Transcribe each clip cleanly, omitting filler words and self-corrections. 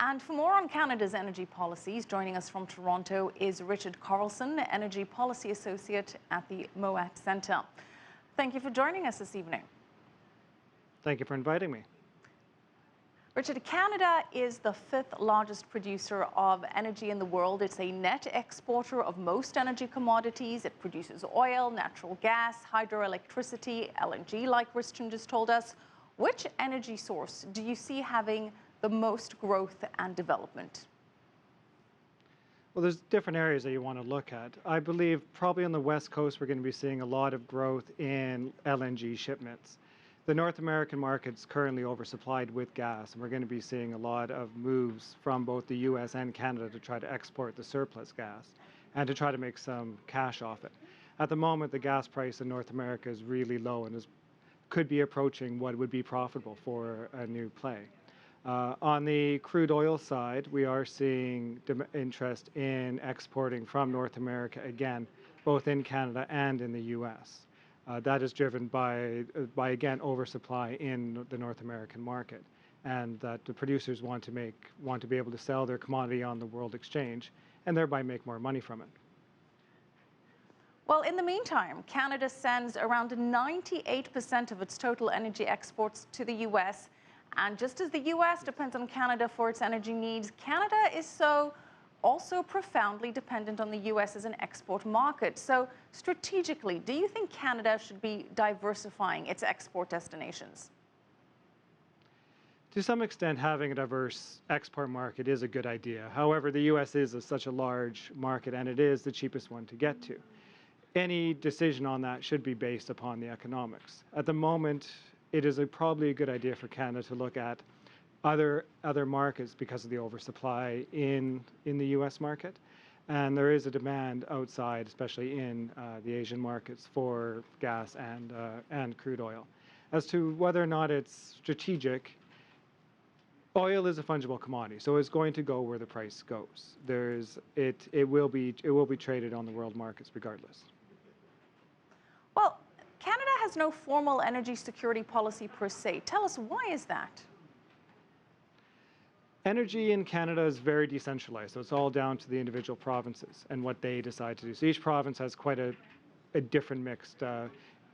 And for more on Canada's energy policies, joining us from Toronto is Richard Carlson, Energy Policy Associate at the Moat Centre. Thank you for joining us this evening. Thank you for inviting me. Richard, Canada is the fifth largest producer of energy in the world. It's a net exporter of most energy commodities. It produces oil, natural gas, hydroelectricity, LNG, like Richard just told us. Which energy source do you see having the most growth and development? Well, there's different areas that you want to look at. I believe probably on the West Coast, we're going to be seeing a lot of growth in LNG shipments. The North American market's currently oversupplied with gas, and we're going to be seeing a lot of moves from both the US and Canada to try to export the surplus gas and to try to make some cash off it. At the moment, the gas price in North America is really low and could be approaching what would be profitable for a new play. On the crude oil side, we are seeing interest in exporting from North America again, both in Canada and in the US. That is driven by again oversupply in the North American market, and that the producers want to be able to sell their commodity on the world exchange and thereby make more money from it. Well, in the meantime, Canada sends around 98% of its total energy exports to the US. And just as the US depends on Canada for its energy needs, Canada is also profoundly dependent on the US as an export market. So strategically, do you think Canada should be diversifying its export destinations? To some extent, having a diverse export market is a good idea. However, the US is such a large market, and it is the cheapest one to get to. Any decision on that should be based upon the economics. At the moment, it is probably a good idea for Canada to look at other markets because of the oversupply in the US market. And there is a demand outside, especially in the Asian markets, for gas and crude oil. As to whether or not it's strategic, oil is a fungible commodity, so it's going to go where the price goes. It will be traded on the world markets regardless. Well, Canada has no formal energy security policy per se. Tell us, why is that? Energy in Canada is very decentralized, so it's all down to the individual provinces and what they decide to do. So each province has quite a different mix.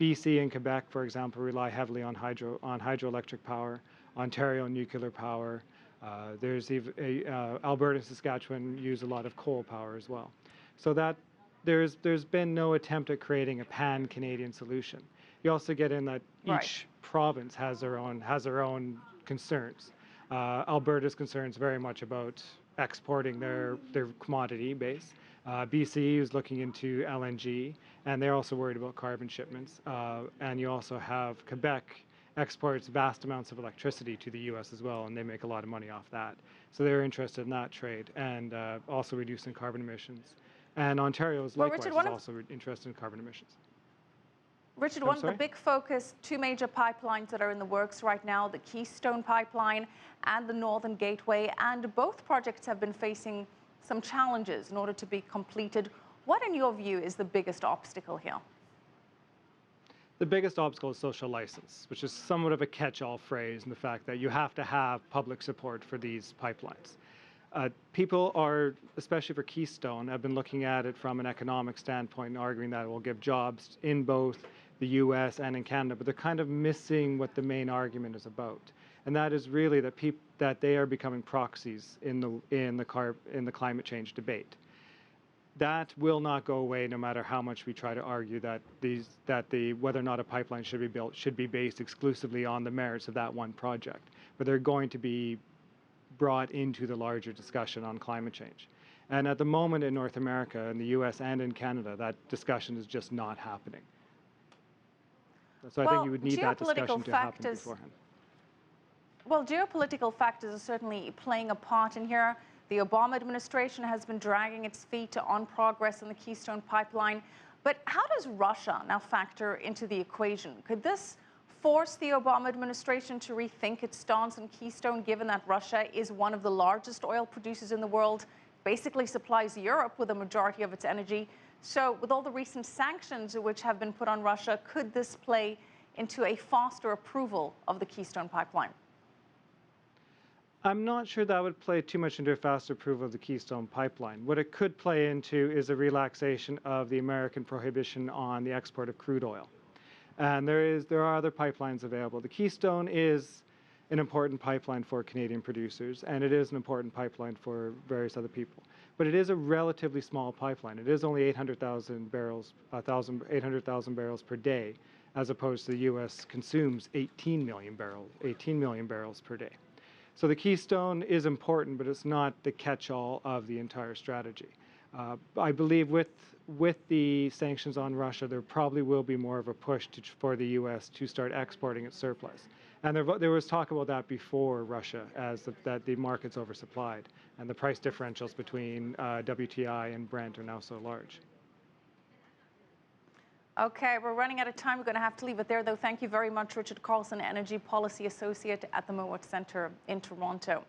BC and Quebec, for example, rely heavily on hydroelectric power. Ontario, nuclear power. Alberta and Saskatchewan use a lot of coal power as well. So that there's been no attempt at creating a pan-Canadian solution. You also get in that each province has their own concerns. Alberta's concerns very much about exporting their commodity base. BC is looking into LNG, and they're also worried about carbon shipments. And you also have Quebec exports vast amounts of electricity to the US as well, and they make a lot of money off that. So they're interested in that trade and also reducing carbon emissions. And Ontario is likewise also interested in carbon emissions. Richard, one of the big focus, two major pipelines that are in the works right now, the Keystone pipeline and the Northern Gateway, and both projects have been facing some challenges in order to be completed. What, in your view, is the biggest obstacle here? The biggest obstacle is social license, which is somewhat of a catch-all phrase in the fact that you have to have public support for these pipelines. People are, especially for Keystone, have been looking at it from an economic standpoint and arguing that it will give jobs in both the US and in Canada, but they're kind of missing what the main argument is about. And that is really that they are becoming proxies in the climate change debate. That will not go away no matter how much we try to argue that whether or not a pipeline should be built should be based exclusively on the merits of that one project. But they're going to be brought into the larger discussion on climate change. And at the moment in North America, in the US and in Canada, that discussion is just not happening. So I think you would need that discussion to happen beforehand. Well, geopolitical factors are certainly playing a part in here. The Obama administration has been dragging its feet on progress in the Keystone pipeline. But how does Russia now factor into the equation? Could this force the Obama administration to rethink its stance on Keystone, given that Russia is one of the largest oil producers in the world, basically supplies Europe with a majority of its energy? So with all the recent sanctions which have been put on Russia, could this play into a faster approval of the Keystone pipeline? I'm not sure that would play too much into a fast approval of the Keystone pipeline. What it could play into is a relaxation of the American prohibition on the export of crude oil. And there are other pipelines available. The Keystone is an important pipeline for Canadian producers, and it is an important pipeline for various other people. But it is a relatively small pipeline. It is only 800,000 barrels, 800,000 barrels per day, as opposed to the U.S. consumes 18 million barrels per day. So the Keystone is important, but it's not the catch-all of the entire strategy. I believe with the sanctions on Russia, there probably will be more of a push for the U.S. to start exporting its surplus. And there was talk about that before Russia, that the market's oversupplied, and the price differentials between WTI and Brent are now so large. Okay, we're running out of time. We're going to have to leave it there, though. Thank you very much, Richard Carlson, Energy Policy Associate at the Mowat Centre in Toronto.